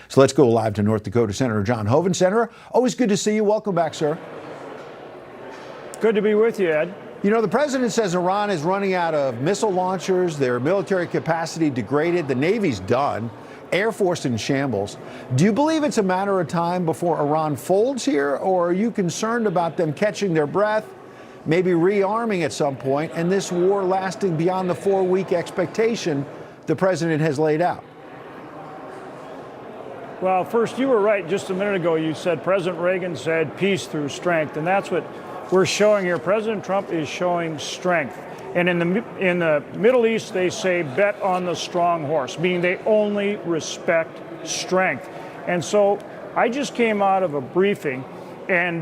So let's go live to North Dakota. Senator John Hoeven. Senator, always good to see you. Welcome back, sir. Good to be with you, Ed. You know, the president says Iran is running out of missile launchers, their military capacity degraded, the Navy's done, Air Force in shambles. Do you believe it's a matter of time before Iran folds here, or are you concerned about them catching their breath, maybe rearming at some point, and this war lasting beyond the 4-week expectation the president has laid out? Well, first, you were right. Just a minute ago, you said President Reagan said peace through strength, and that's what we're showing here. President Trump is showing strength. And in the Middle East, they say bet on the strong horse, meaning they only respect strength. And so I just came out of a briefing, and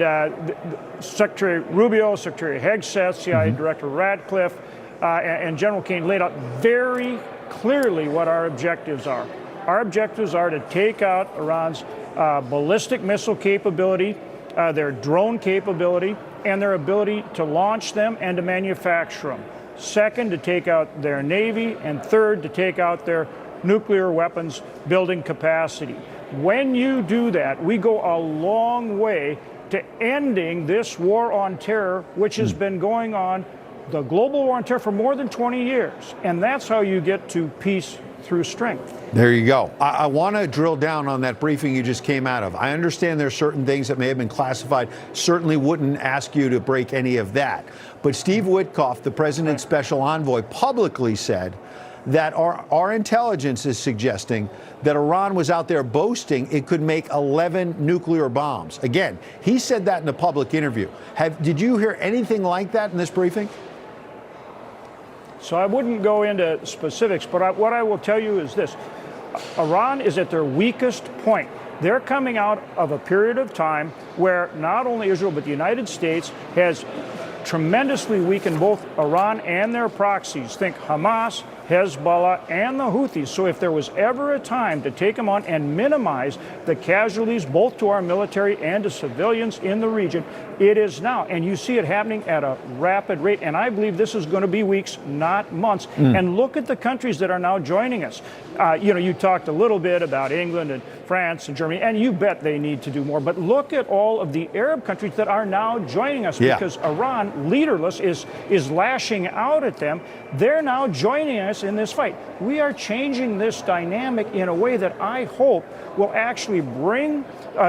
Secretary Rubio, Secretary Hegseth, CIA Director Ratcliffe, and General Kane laid out very clearly what our objectives are. Our objectives are to take out Iran's ballistic missile capability, their drone capability, and their ability to launch them and to manufacture them. Second, to take out their Navy. And third, to take out their nuclear weapons building capacity. When you do that, we go a long way to ending this war on terror, which has been going on, the global war on terror, for more than 20 years. And that's how you get to peace through strength. There you go. I want to drill down on that briefing you just came out of. I understand there are certain things that may have been classified. Certainly wouldn't ask you to break any of that. But Steve Witkoff, the president's special envoy, publicly said that our intelligence is suggesting that Iran was out there boasting it could make 11 nuclear bombs. Again, he said that in a public interview. Did you hear anything like that in this briefing? So I wouldn't go into specifics, but what I will tell you is this. Iran is at their weakest point. They're coming out of a period of time where not only Israel, but the United States has tremendously weakened both Iran and their proxies. Think Hamas, Hezbollah, and the Houthis. So if there was ever a time to take them on and minimize the casualties, both to our military and to civilians in the region, it is now. And you see it happening at a rapid rate. And I believe this is going to be weeks, not months. And look at the countries that are now joining us. You talked a little bit about England and France and Germany, and you bet they need to do more. But look at all of the Arab countries that are now joining us, because Iran, leaderless, is lashing out at them. They're now joining us in this fight. We are changing this dynamic in a way that I hope will actually bring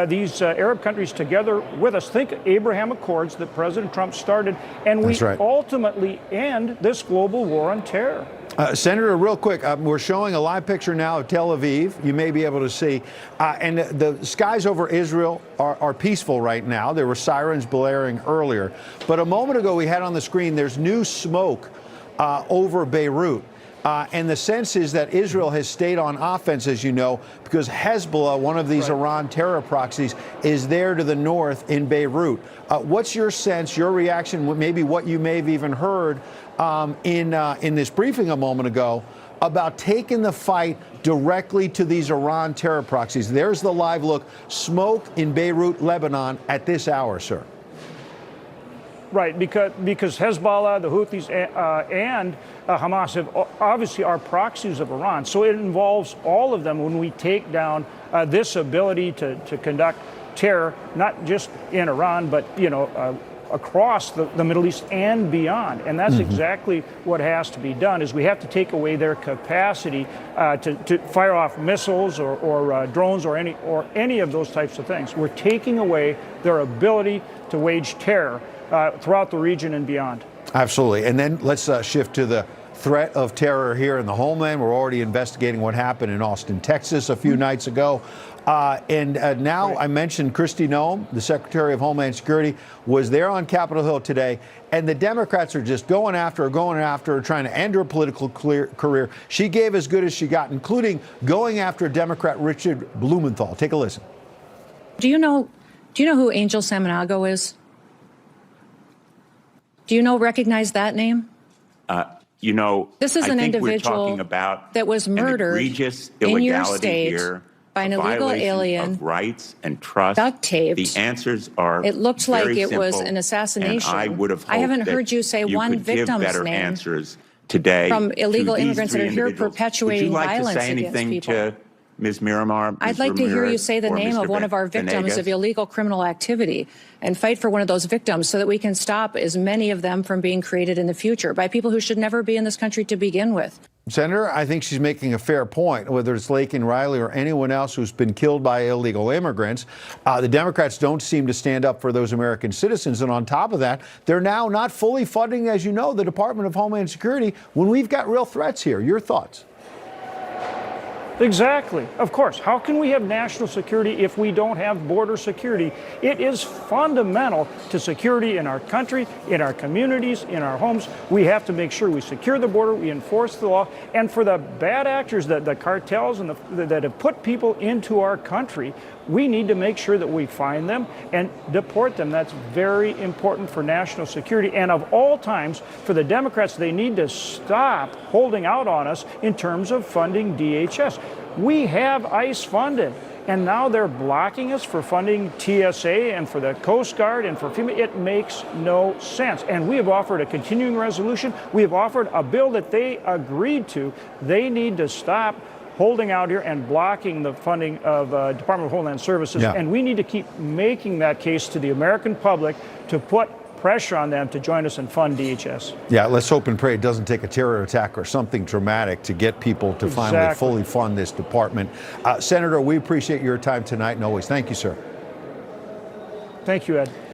these Arab countries together with us. Think Abraham Accords that President Trump started, and we ultimately end this global war on terror. Senator, real quick, we're showing a live picture now of Tel Aviv. You may be able to see. And the skies over Israel are peaceful right now. There were sirens blaring earlier. But a moment ago, we had on the screen, there's new smoke over Beirut. And the sense is that Israel has stayed on offense, as you know, because Hezbollah, one of these Iran terror proxies, is there to the north in Beirut. What's your sense, your reaction, maybe what you may have even heard in this briefing a moment ago about taking the fight directly to these Iran terror proxies? There's the live look. Smoke in Beirut, Lebanon at this hour, sir. Right, because Hezbollah, the Houthis, and Hamas obviously are proxies of Iran. So it involves all of them when we take down this ability to conduct terror, not just in Iran, but across the Middle East and beyond. And that's exactly what has to be done, is we have to take away their capacity to fire off missiles or drones or any of those types of things. We're taking away their ability to wage terror throughout the region and beyond. Absolutely. And then let's shift to the threat of terror here in the homeland. We're already investigating what happened in Austin, Texas a few nights ago. Now I mentioned Kristi Noem, the Secretary of Homeland Security, was there on Capitol Hill today. And the Democrats are just going after her, trying to end her political career. She gave as good as she got, including going after Democrat Richard Blumenthal. Take a listen. Do you know who Angel Samanago is? Do you recognize that name? This is an individual that was murdered in your state by an illegal alien, of rights and trust. duct taped. The answers are It looks like very it was simple, an assassination. And I would have hoped I haven't that heard you say you one could give victim's better name answers today from illegal to these immigrants that three are here individuals. perpetuating Would you like violence to say against anything people. Ms. Miramar. I'd like to hear you say the name of one of our victims of illegal criminal activity and fight for one of those victims so that we can stop as many of them from being created in the future by people who should never be in this country to begin with. Senator, I think she's making a fair point, whether it's Laken Riley or anyone else who's been killed by illegal immigrants. The Democrats don't seem to stand up for those American citizens. And on top of that, they're now not fully funding, as you know, the Department of Homeland Security when we've got real threats here. Your thoughts? Exactly. Of course. How can we have national security if we don't have border security? It is fundamental to security in our country, in our communities, in our homes. We have to make sure we secure the border, we enforce the law, and for the bad actors, the cartels and that have put people into our country, we need to make sure that we find them and deport them. That's very important for national security. And of all times, for the Democrats, they need to stop holding out on us in terms of funding DHS. We have ICE funded, and now they're blocking us for funding TSA and for the Coast Guard and for FEMA. It makes no sense. And we have offered a continuing resolution. We have offered a bill that they agreed to. They need to stop holding out here and blocking the funding of Department of Homeland Services. Yeah. And we need to keep making that case to the American public to put pressure on them to join us and fund DHS. Yeah, let's hope and pray it doesn't take a terror attack or something dramatic to get people to finally fully fund this department. Senator, we appreciate your time tonight and always. Thank you, sir. Thank you, Ed.